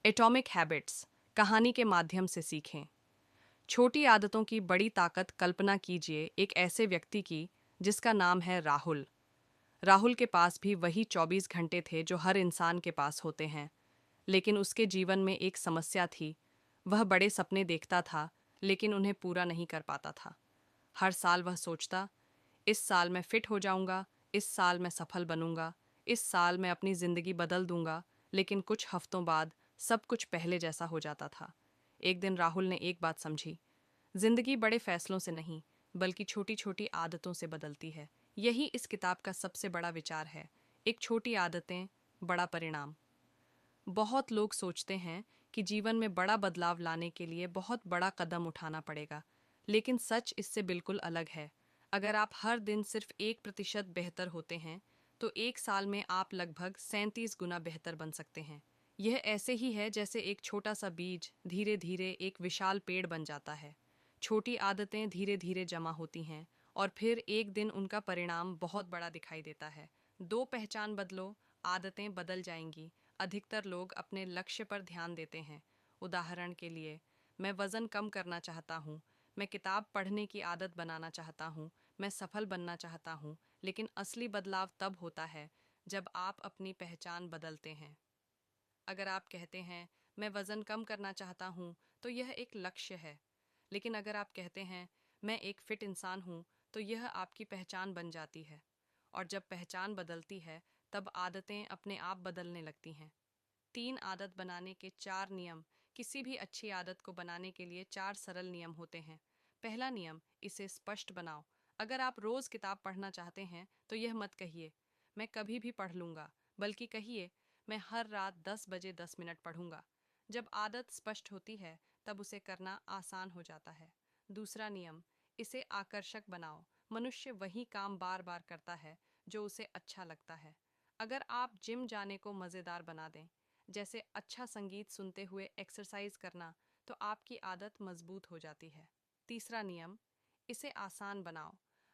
Atomic habits कहानी के माध्यम से सीखें। छोटी आदतों की बड़ी ताकत। कल्पना कीजिए एक ऐसे व्यक्ति की जिसका नाम है राहुल। राहुल के पास भी वही 24 घंटे थे जो हर इंसान के पास होते हैं, लेकिन उसके जीवन में एक समस्या थी। वह बड़े सपने देखता था, लेकिन उन्हें पूरा नहीं कर पाता था। हर साल वह सोचता, इस साल मैं फिट हो जाऊंगा, इस साल मैं सफल बनूंगा, इस साल मैं अपनी जिंदगी बदल दूंगा। लेकिन कुछ हफ्तों बाद सब कुछ पहले जैसा हो जाता था। एक दिन राहुल ने एक बात समझी, जिंदगी बड़े फैसलों से नहीं, बल्कि छोटी छोटी आदतों से बदलती है। यही इस किताब का सबसे बड़ा विचार है। एक छोटी आदतें, बड़ा परिणाम। बहुत लोग सोचते हैं कि जीवन में बड़ा बदलाव लाने के लिए बहुत बड़ा कदम उठाना पड़ेगा, लेकिन सच इससे बिल्कुल अलग है। अगर आप हर दिन सिर्फ 1% बेहतर होते हैं, तो एक साल में आप लगभग 37 गुना बेहतर बन सकते हैं। यह ऐसे ही है जैसे एक छोटा सा बीज धीरे धीरे एक विशाल पेड़ बन जाता है। छोटी आदतें धीरे धीरे जमा होती हैं, और फिर एक दिन उनका परिणाम बहुत बड़ा दिखाई देता है। दो पहचान बदलो, आदतें बदल जाएंगी। अधिकतर लोग अपने लक्ष्य पर ध्यान देते हैं। उदाहरण के लिए, मैं वज़न कम करना चाहता हूँ, मैं किताब पढ़ने की आदत बनाना चाहता हूँ, मैं सफल बनना चाहता हूँ। लेकिन असली बदलाव तब होता है जब आप अपनी पहचान बदलते हैं। अगर आप कहते हैं, मैं वज़न कम करना चाहता हूँ, तो यह एक लक्ष्य है। लेकिन अगर आप कहते हैं, मैं एक फिट इंसान हूँ, तो यह आपकी पहचान बन जाती है। और जब पहचान बदलती है, तब आदतें अपने आप बदलने लगती हैं। 3 आदत बनाने के 4 नियम। किसी भी अच्छी आदत को बनाने के लिए 4 सरल नियम होते हैं। पहला नियम, इसे स्पष्ट बनाओ। अगर आप रोज किताब पढ़ना चाहते हैं, तो यह मत कहिए, मैं कभी भी पढ़ लूंगा, बल्कि कहिए, मैं हर रात 10 बजे 10 मिनट पढ़ूंगा। जब आदत स्पष्ट होती है, तब उसे करना आसान हो जाता है। दूसरा नियम, इसे आकर्षक बनाओ। मनुष्य वही काम बार बार करता है जो उसे अच्छा लगता है। अगर आप जिम जाने को मज़ेदार बना दें, जैसे अच्छा संगीत सुनते हुए एक्सरसाइज करना, तो आपकी आदत मजबूत हो जाती है। तीसरा नियम, इसे आसान बनाओ।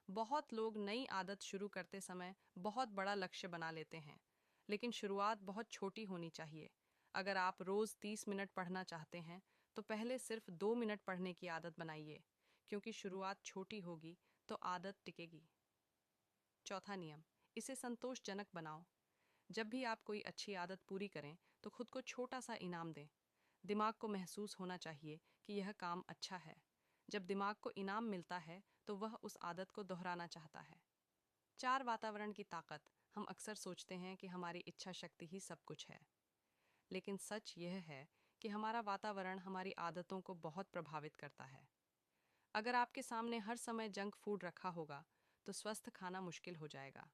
बहुत लोग नई आदत शुरू करते समय बहुत बड़ा लक्ष्य बना लेते हैं, लेकिन शुरुआत बहुत छोटी होनी चाहिए। अगर आप रोज़ 30 मिनट पढ़ना चाहते हैं, तो पहले सिर्फ 2 मिनट पढ़ने की आदत बनाइए, क्योंकि शुरुआत छोटी होगी तो आदत टिकेगी। चौथा नियम, इसे संतोषजनक बनाओ। जब भी आप कोई अच्छी आदत पूरी करें, तो खुद को छोटा सा इनाम दें। दिमाग को महसूस होना चाहिए कि यह काम अच्छा है। जब दिमाग को इनाम मिलता है, तो वह उस आदत को दोहराना चाहता है। चार, वातावरण की ताकत। हम अक्सर सोचते हैं कि हमारी इच्छा शक्ति ही सब कुछ है, लेकिन सच यह है कि हमारा वातावरण हमारी आदतों को बहुत प्रभावित करता है। अगर आपके सामने हर समय जंक फूड रखा होगा, तो स्वस्थ खाना मुश्किल हो जाएगा।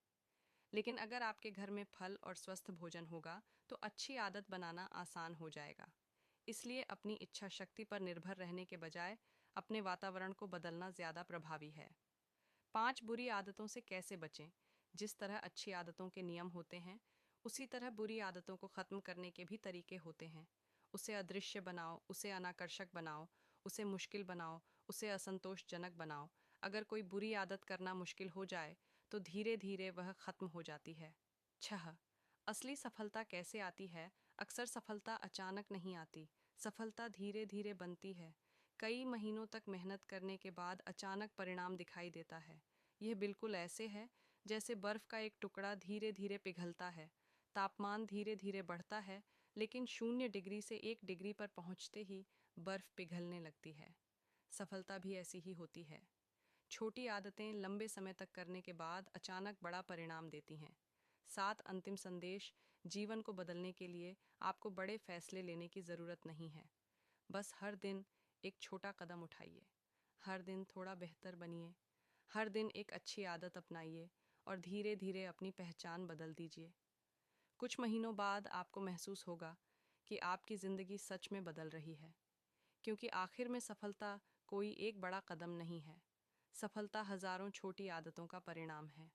लेकिन अगर आपके घर में फल और स्वस्थ भोजन होगा, तो अच्छी आदत बनाना आसान हो जाएगा। इसलिए अपनी इच्छा शक्ति पर निर्भर रहने के बजाय अपने वातावरण को बदलना ज़्यादा प्रभावी है। 5 बुरी आदतों से कैसे बचें। जिस तरह अच्छी आदतों के नियम होते हैं, उसी तरह बुरी आदतों को ख़त्म करने के भी तरीके होते हैं। उसे अदृश्य बनाओ, उसे अनाकर्षक बनाओ, उसे मुश्किल बनाओ, उसे असंतोषजनक बनाओ। अगर कोई बुरी आदत करना मुश्किल हो जाए, तो धीरे धीरे वह ख़त्म हो जाती है। 6, असली सफलता कैसे आती है। अक्सर सफलता अचानक नहीं आती, सफलता धीरे धीरे बनती है। कई महीनों तक मेहनत करने के बाद अचानक परिणाम दिखाई देता है। यह बिल्कुल ऐसे है जैसे बर्फ का एक टुकड़ा धीरे धीरे पिघलता है। तापमान धीरे धीरे बढ़ता है, लेकिन 0 डिग्री से 1 डिग्री पर पहुंचते ही बर्फ पिघलने लगती है। सफलता भी ऐसी ही होती है। छोटी आदतें लंबे समय तक करने के बाद अचानक बड़ा परिणाम देती हैं। 7 अंतिम संदेश। जीवन को बदलने के लिए आपको बड़े फैसले लेने की ज़रूरत नहीं है। बस हर दिन एक छोटा कदम उठाइए, हर दिन थोड़ा बेहतर बनिए, हर दिन एक अच्छी आदत अपनाइए, और धीरे धीरे अपनी पहचान बदल दीजिए। कुछ महीनों बाद आपको महसूस होगा कि आपकी ज़िंदगी सच में बदल रही है, क्योंकि आखिर में सफलता कोई एक बड़ा कदम नहीं है। सफलता हजारों छोटी आदतों का परिणाम है।